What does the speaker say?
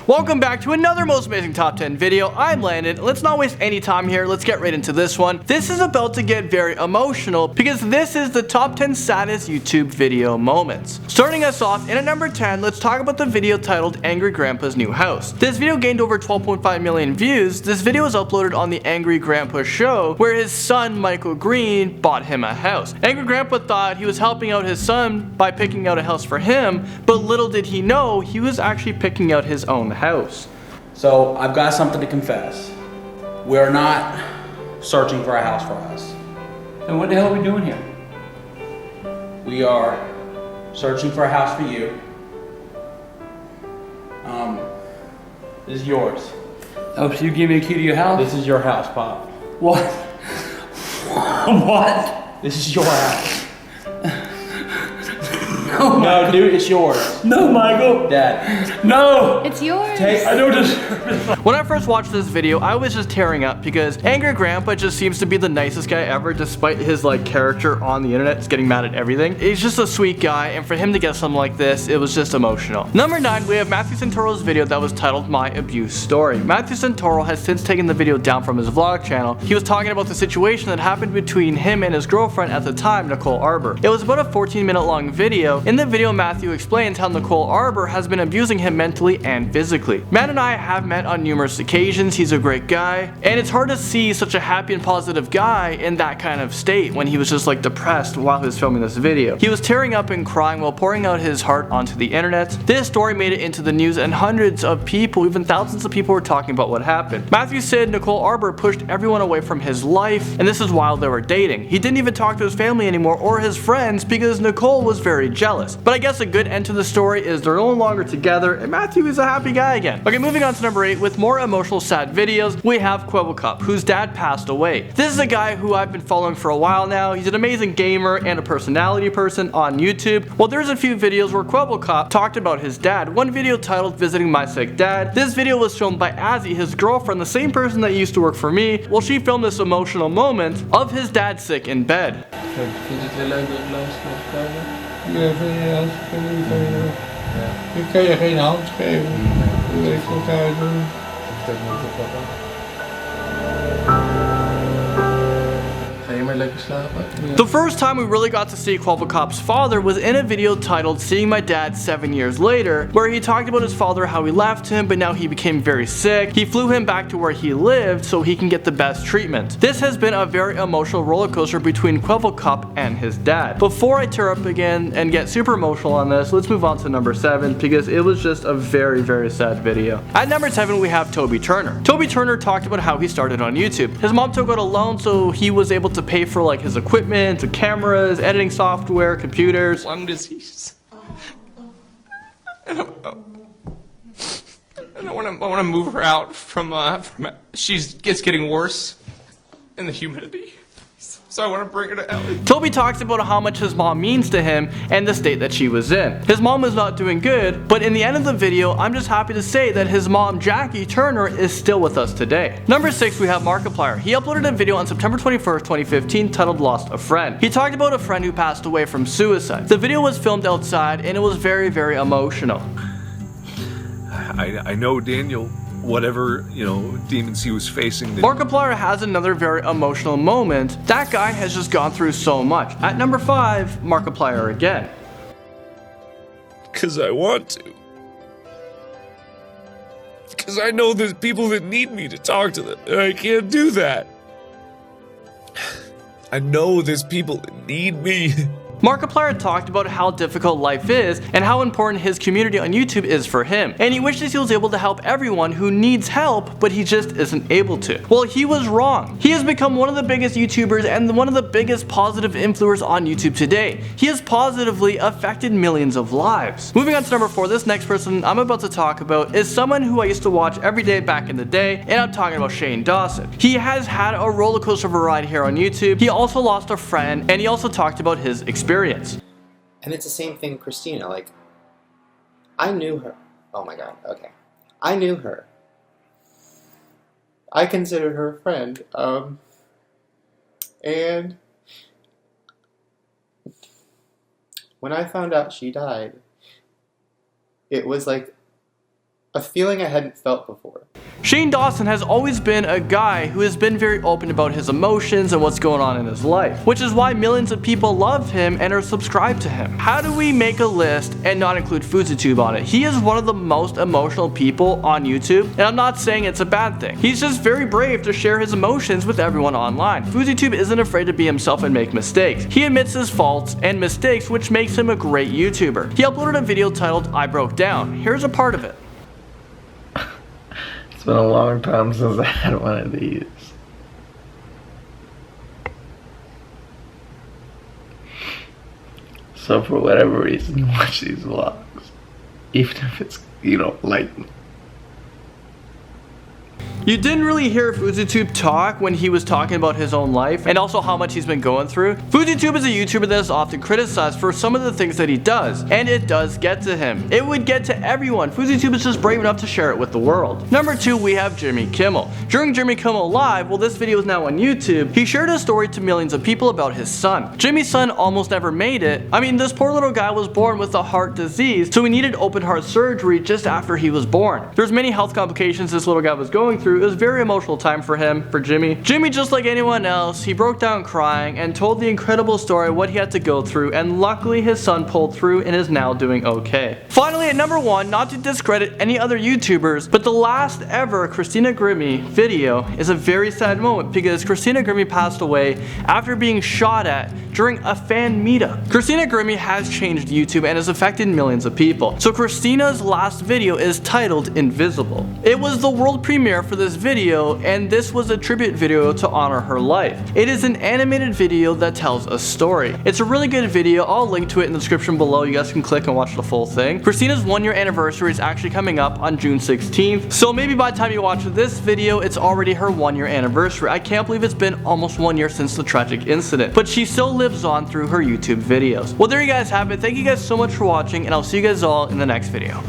Welcome back to another Most Amazing Top 10 video. I'm Landon. Let's not waste any time here. Let's get right into this one. This is about to get very emotional because this is the top 10 saddest YouTube video moments. Starting us off, in at number 10, let's talk about the video titled Angry Grandpa's New House. This video gained over 12.5 million views. This video was uploaded on the Angry Grandpa show where his son Michael Green bought him a house. Angry Grandpa thought he was helping out his son by picking out a house for him, but little did he know he was actually picking out his own house. So I've got something to confess. We're not searching for a house for us. Then what the hell are we doing here? We are searching for a house for you. This is yours. Oh, so you give me a key to your house? This is your house, Pop. What? What? This is your house. No, dude, it's yours. No, Michael. Dad. No. It's yours. I don't deserve. When I first watched this video, I was just tearing up because Angry Grandpa just seems to be the nicest guy ever, despite his character on the internet is getting mad at everything. He's just a sweet guy, and for him to get something like this, it was just emotional. Number 9, we have Matthew Santoro's video that was titled My Abuse Story. Matthew Santoro has since taken the video down from his vlog channel. He was talking about the situation that happened between him and his girlfriend at the time, Nicole Arbor. It was about a 14-minute long video. In the video, Matthew explains how Nicole Arbor has been abusing him mentally and physically. Matt and I have met on numerous occasions. He's a great guy, and it's hard to see such a happy and positive guy in that kind of state when he was just depressed while he was filming this video. He was tearing up and crying while pouring out his heart onto the internet. This story made it into the news, and hundreds of people, even thousands of people, were talking about what happened. Matthew said Nicole Arbor pushed everyone away from his life, and this is while they were dating. He didn't even talk to his family anymore or his friends because Nicole was very jealous. But I guess a good end to the story is they're no longer together, and Matthew is a happy guy again. Okay, moving on to number 8, with more emotional sad videos, we have Kwebbelkop, whose dad passed away. This is a guy who I've been following for a while now. He's an amazing gamer and a personality person on YouTube. Well, there's a few videos where Kwebbelkop talked about his dad. One video titled Visiting My Sick Dad. This video was filmed by Azzy, his girlfriend, the same person that used to work for me. Well, she filmed this emotional moment of his dad sick in bed. Ik kan je geen hand geven. Hoe wil ik elkaar doen? Ga je maar lekker slapen? The first time we really got to see Kwebbelkop's father was in a video titled Seeing My Dad 7 Years Later, where he talked about his father, how he left him, but now he became very sick. He flew him back to where he lived so he can get the best treatment. This has been a very emotional roller coaster between Kwebbelkop and his dad. Before I tear up again and get super emotional on this, let's move on to number 7 because it was just a very, very sad video. At number 7, we have Toby Turner. Toby Turner talked about how he started on YouTube. His mom took out a loan so he was able to pay for his equipment, the cameras, editing software, computers. Lung disease. I want to move her out from it's getting worse in the humidity. So I want to bring her to LA. Toby talks about how much his mom means to him and the state that she was in. His mom is not doing good, but in the end of the video, I'm just happy to say that his mom, Jackie Turner, is still with us today. Number 6, we have Markiplier. He uploaded a video on September 21st, 2015 titled Lost a Friend. He talked about a friend who passed away from suicide. The video was filmed outside and it was very, very emotional. I know Daniel, whatever, demons he was facing. Markiplier has another very emotional moment. That guy has just gone through so much. At number 5, Markiplier again. Because I want to. Because I know there's people that need me to talk to them, and I can't do that. I know there's people that need me. Markiplier talked about how difficult life is and how important his community on YouTube is for him, and he wishes he was able to help everyone who needs help, but he just isn't able to. Well, he was wrong. He has become one of the biggest YouTubers and one of the biggest positive influencers on YouTube today. He has positively affected millions of lives. Moving on to number 4, this next person I'm about to talk about is someone who I used to watch every day back in the day, and I'm talking about Shane Dawson. He has had a roller coaster of a ride here on YouTube. He also lost a friend, and he also talked about his experience. And it's the same thing with Christina. I knew her. Oh my god, okay. I knew her. I considered her a friend. And when I found out she died, it was like A feeling I hadn't felt before. Shane Dawson has always been a guy who has been very open about his emotions and what's going on in his life, which is why millions of people love him and are subscribed to him. How do we make a list and not include Fouseytube on it? He is one of the most emotional people on YouTube, and I'm not saying it's a bad thing. He's just very brave to share his emotions with everyone online. Fouseytube isn't afraid to be himself and make mistakes. He admits his faults and mistakes, which makes him a great YouTuber. He uploaded a video titled I Broke Down. Here's a part of it. It's been a long time since I had one of these. So for whatever reason, watch these vlogs. Even if it's, you know, like... You didn't really hear Fouseytube talk when he was talking about his own life and also how much he's been going through. Fouseytube is a YouTuber that is often criticized for some of the things that he does, and it does get to him. It would get to everyone. Fouseytube is just brave enough to share it with the world. Number 2, we have Jimmel Kimmel. During Jimmel Kimmel Live, well, this video is now on YouTube, he shared a story to millions of people about his son. Jimmy's son almost never made it. I mean, this poor little guy was born with a heart disease, so he needed open heart surgery just after he was born. There's many health complications this little guy was going through. It was a very emotional time for him, for Jimmy. Jimmy, just like anyone else, he broke down crying and told the incredible story what he had to go through, and luckily his son pulled through and is now doing okay. Finally, at number 1, not to discredit any other YouTubers, but the last ever Christina Grimmie video is a very sad moment because Christina Grimmie passed away after being shot at during a fan meetup. Christina Grimmie has changed YouTube and has affected millions of people. So Christina's last video is titled Invisible. It was the world premiere for this video, and this was a tribute video to honor her life. It is an animated video that tells a story. It's a really good video. I'll link to it in the description below. You guys can click and watch the full thing. Christina's 1-year anniversary is actually coming up on June 16th, so maybe by the time you watch this video, it's already her 1-year anniversary. I can't believe it's been almost 1 year since the tragic incident, but she still lives on through her YouTube videos. Well, there you guys have it. Thank you guys so much for watching, and I'll see you guys all in the next video.